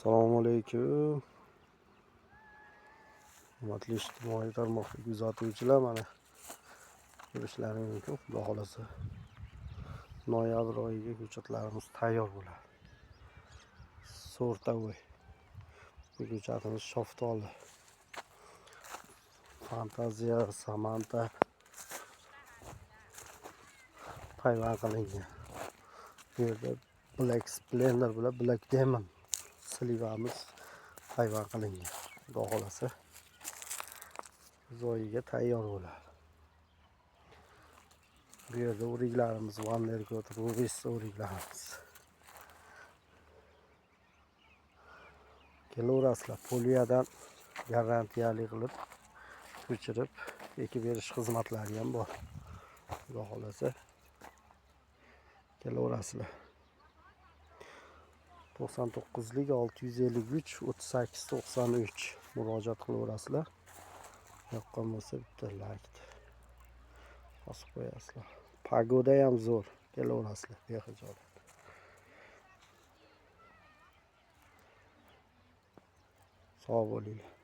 Assalomu alaykum. Hurmatli ijtimoiy tarmoqdagi kuzatuvchilar, mana ko'rishlaring mumkin. Xudo xolasa noyabr oyiga ko'chatlarimiz tayyor bo'ladi. So'rtavoy. Bu ko'chatimiz shoftoli, fantaziya, samanta payvand qilingan. Bu yerda Black Splendor bilan Black Demon slivamiz payvand qilingan. Xudo xolasa zoyiga tayyor bo'ladi. Bu yerda o'riklarimiz, Vanderkot, Rubis o'riklarimiz. Kelaverasizlar, poliyadan garantiyali qilib ko'chirib ekib berish xizmatlari ham bor. Xudo xolasa kelaverasizlar. 99lik 653 38 93 murojaat qilaverasizlar. Yoqqan bo'lsa bitta like bosib qo'yasizlar. Pagoda ham zo'r, kelaverasizlar bexijolat. Sog' bo'linglar.